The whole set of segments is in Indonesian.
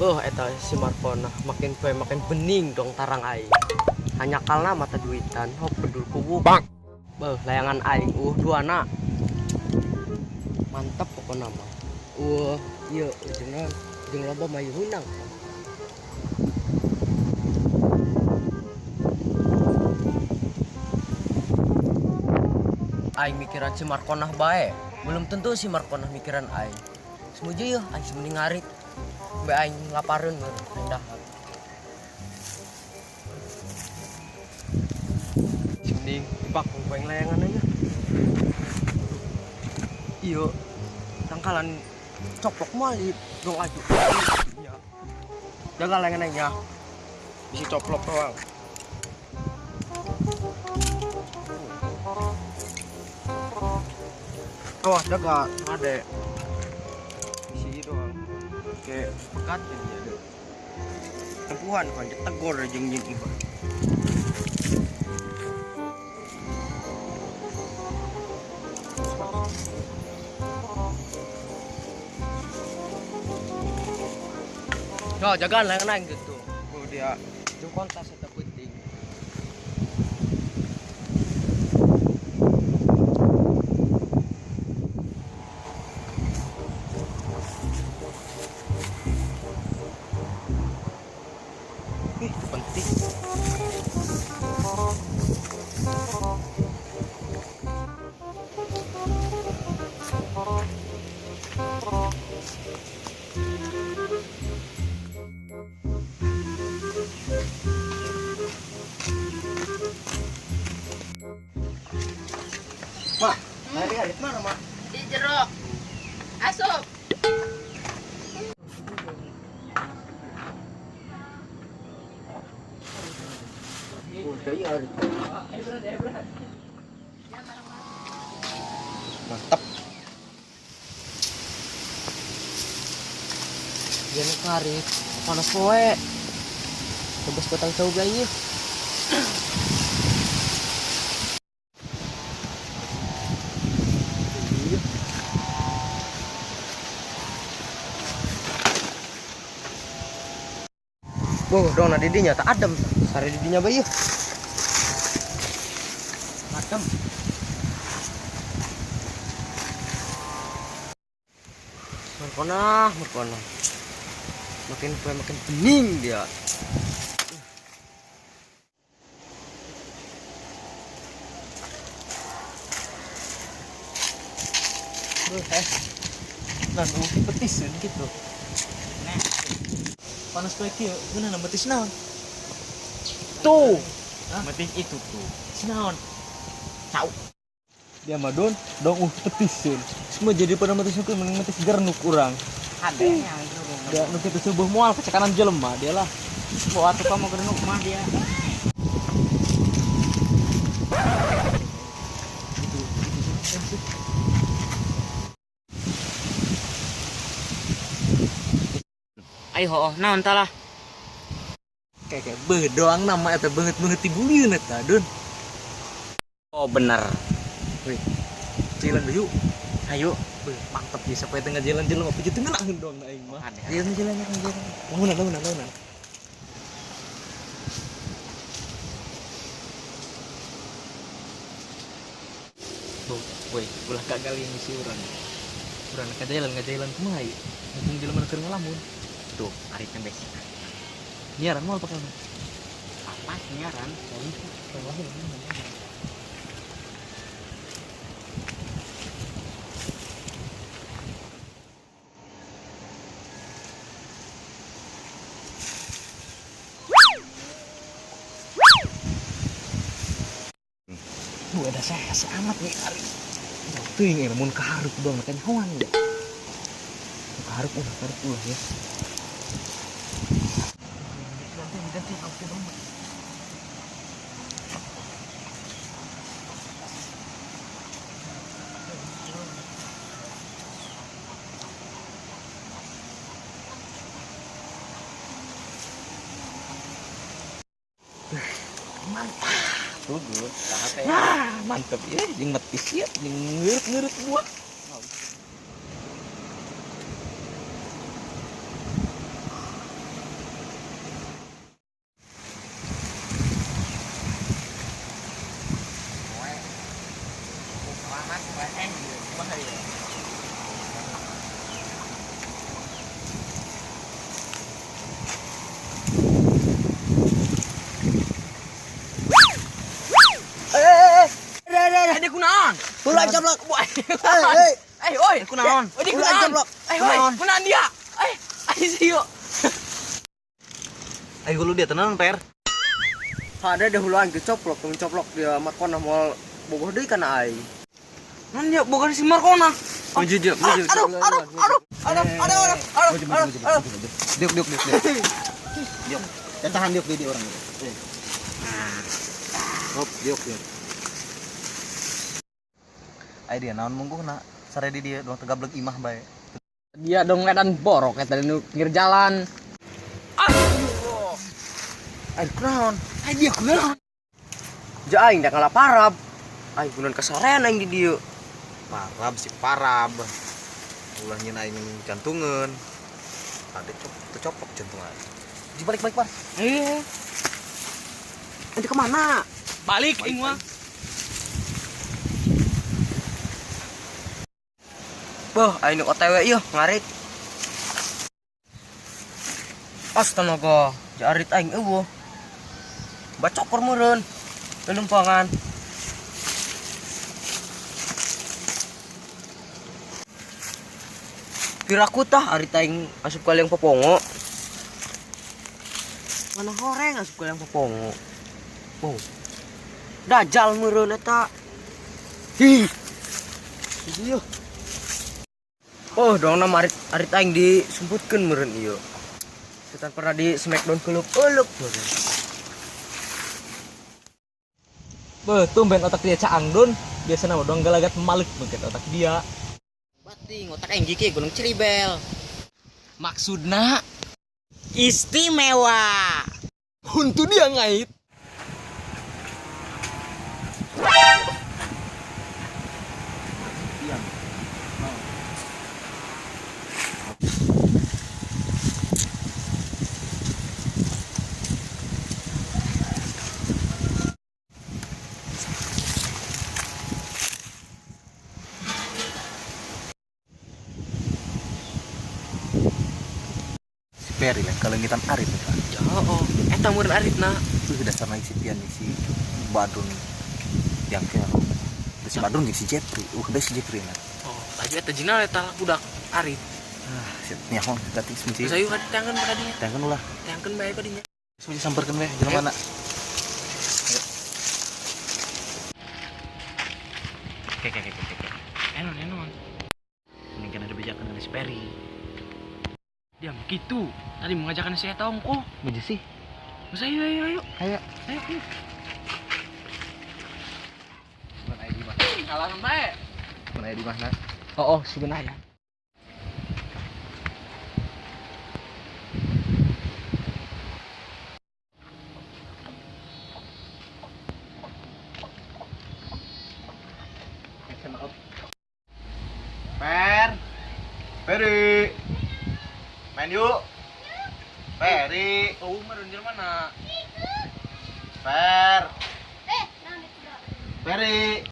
Eta si Markona makin kue makin bening dong tarang aing. Hanya kalna mata duitan, hop bedul kubu. Bang. Layangan aing, dua anak. Mantap pokoknya mah. Iya, jeung loba mayu hunang. Aing mikiran si Markonah bae. Belum tentu si Markonah mikiran aing. Semuju ya, aing mending ngarit. Be aing lapareun rendah. Mending dipakung poeng layangan aja. Iya. Tangkalan coplok mali dong aju. Iya. Jaga layangan aja. Bisi coplok doang. Awas jaga, ada. Bisi doang. Kayak pekat ya dia. Tempuhan kan tegor jeung iba. Yo, jagaan layangan aing gitu. Dia jeung kontas eta penting. Itu penting. Mak, hari mana, Mak? Di jero. Asup. Mantap. Jangan karit, panas poe. Tebus batang coba ini. Dong didinya tak adem. Sari didinya bayi. Adem. Merkona. Makin bening dia. Petis gitu. Panas kayak kieu, geuna betis naon? Tuh, Betis itu tuh. Naon? Cau. Dia mah dong petisin. Semua jadi pada mati syukur mending mati gernuk urang. Adanya itu. Dia nu kitu subuh moal kecekanan jelema dia lah. Bawa tuh kamu gernuk mah dia. Ayo, naon tah lah. Kayak doang nama eta banget tibulieun eta, Dun. Oh bener. Wih. Jalan dulu. Ayo. Mantap bisa poe tengah jalan apa jadi tengah doang na aing mah. Jalan. Launa. Tuh, woi, ulah gagal yang isi urang. Urang ngajalan kumaha ieu? Mungkin jelema keur ngalamun. Tuh, ari teh bes. Nyiaran moal pakai. Apa nyiaran? Ada saya amat nih hari. Tuh yang mun kaharep dong kan hawan ya. Kaharep ulah ya. Ganti oke dong. Mantap. Tuh, Mantap ya, jeung metis ya, jeung ngeureut buah. naon? Oh, di Ulah kunaan. jeblok. Ayo, Naon? kunaan dia. Ayo sih yuk. Ayo hulu dia tenang, Per. Ada deh huluan kecoplok, coplok dia Markona mau bogoh deui kana aing. Nan dia bukan si Markona. Maju. Diuk. Diuk. Tahan diuk di orang itu. Hop, diuk. Ayo dia naon munggungna. Sare di dia doang tegablek imah bae. Dia dong medan borok eta di pinggir jalan. Ayo kunaon? Ayo dia kunaon? Ja aing da ngalah parab. Aing kunaon kasarean aing di dieu. Parab si parab. Ulah nyeun aing jantungeun. Tadi coplok jantungan. Dibalik Par. Nanti kemana? Balik aing mah. Boh, aing OTW yeuh ngarit. Astaga, jarit aing eueuh. Bacokor meureun. Kelumpangan. Piraku tah ari aing asup ka liang popongo. Mana horeng asup ka liang popongo. Boh. Dajal meureun eta. Hi. Ieu. Oh, dong nama arit aing disumputkeun meureun ieu. Kita pernah di Smackdown keluk-eluk meureun. Beuh, tumben otak dia caangdun. Biasana mah dong galagat malik mungkin otak dia. Bating otak aing gigi gunung Ciribel. Maksudna Istimewa. untuk dia ngait. Peri lah kalengitan arit eta. Oh, eta meureun aritna. Dasar naik si pian si Badrun yang ke si Badrun jeung si Jepri. Udah si Jepri na. Oh, lagi eta jina eta budak arit. Siap nyahon tadi sementi. Sayu ka tangkeun ka dinya. Tangkeun ulah. Tangkeun bae ka dinya. Sementi samperkeun we jelema mana. Oke. Enon. Ini kan ada bejakan dari si Peri. Diam gitu. Tadi mengajakkan saya tahu kok. Beja sih. Mas ayo. Ayo. Kalangan bae. Mana di mana? Oh, sebenarnya. Peri. Main yuk. Peri. Oh, meureun jelema mana? Peri.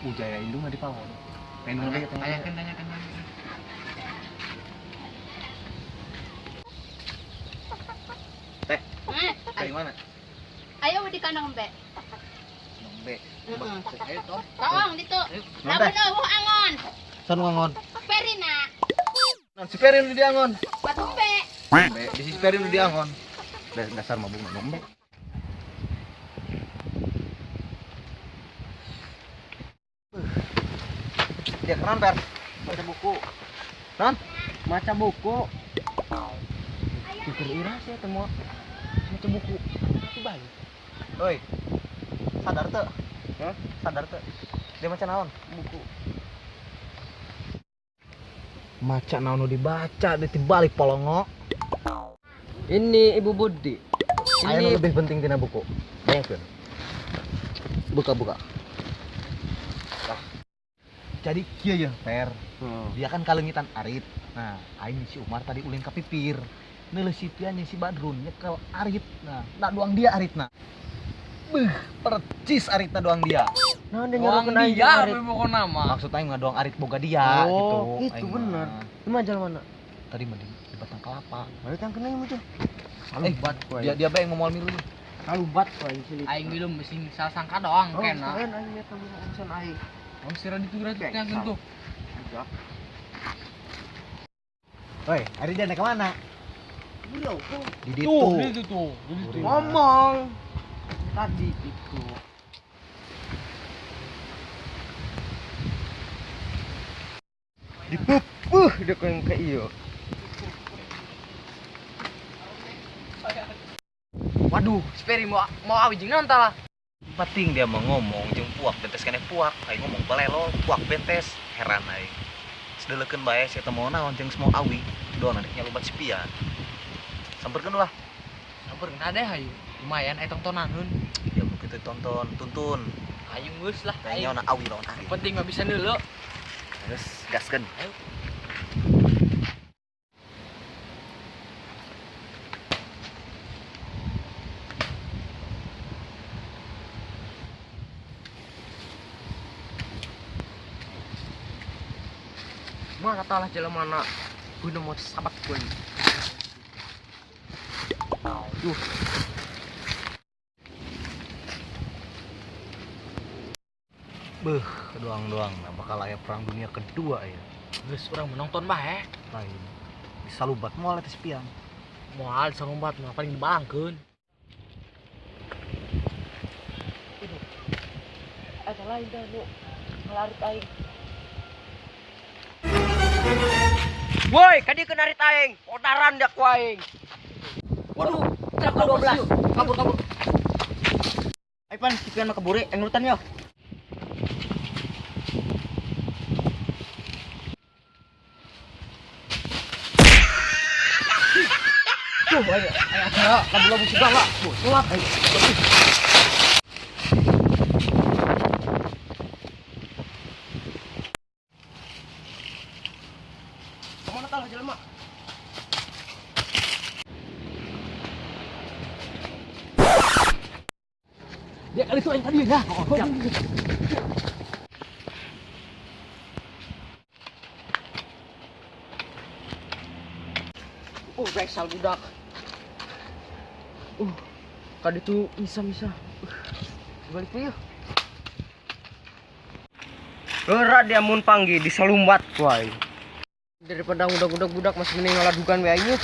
Ujaya indung di pawon. Main dulu ya, Tanyakan. Teh. Dari mana? Ayo di kandang be. Nombe. Ayo toh. Tawang dito. Nombe. Labu angon. San ngangon. Perina. Nah, si Peri nu diangon. Patumbe. Nombe. Di si Peri nu diangon. Dasar mabuk nombe. Dia keren Per. Baca buku. Non? Maca buku. Pikir ira sih temu. Maca buku. Itu bae. Oi. Sadar teu? Hah? Sadar teu? Dia maca naon? Buku. Maca naon dibaca ditibalik polongo. Ini Ibu Budi. Aya nu lebih penting tina buku. Bayangkeun. Buka. Jadi kieu ya, Per. Dia kan kalengitan arit. Nah, aing si Umar tadi ulin ka pipir. Neuleus si Pian si Badrun nyekel arit. Nah, doang dia aritna. Beuh, percis aritna doang dia. Nah, Doang dia pokokna mah. Maksud aing mah doang arit boga dia Oh, gitu. gitu Aing bener. mah. Itu mah jalan mana? Tadi mah di Batang Kelapa. Ayo tangkeun aja mah. Salubat dia bae ngomol milu. Salubat poe cilik. Aing minum mesin salah sangka doang Oh, kena. keren aing lihat tamu onsen aing. Om sira ditu berarti tangkeun tuh. Woi, Ari dia naik kemana? Di Tuh, ditu. itu tuh. Ngomong tadi itu. Dipupuh dia yang ke iyo. Waduh, Speri mau awi jeung naon tah lah. Penting dia mau ngomong jeung puak bentes kene puak, aing ngomong belelo, puak bentes, heran aing. Sedelekeun bae saya teu mau naon jeung semua awi, doon adik nyalubat sipian. Samperkeun lah. Sampeurkeun ade hayu. Lumayan aya tontonaneun. Ya begitu tonton, tuntun. Ayo geus lah. Kayaknya ona awi lawan ari. Penting mah bisa deuleu. Geus gaskeun. Ayo. Mana talah jalan mana? Guna mau sabat gue. Beuh, doang-doang nah bakal aya perang dunia kedua ya. Geus urang menonton bae. Lain. Disalubat moal teh sipian. Moal sarombat mah paling dibalangkeun. Ada lain dah nu ngelarit aing. Woi, kadi kena narit aing. Odaran dak ku aing. Waduh, truk 12. Kabur. Ai pan sipian mah keburi engrutan yo. Tuh, ayo acara labu-labu segala. Tuh, telat aing. Kemana talah jelema? Dia kali itu yang tadi ya. Beksal budak. Kadi itu misa. Balik yuk. Geura dia mun panggi disalumbat wae. Daripada budak masih mending ngaladukan wae aing.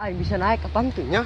Aing bisa naik kapan tuh nya?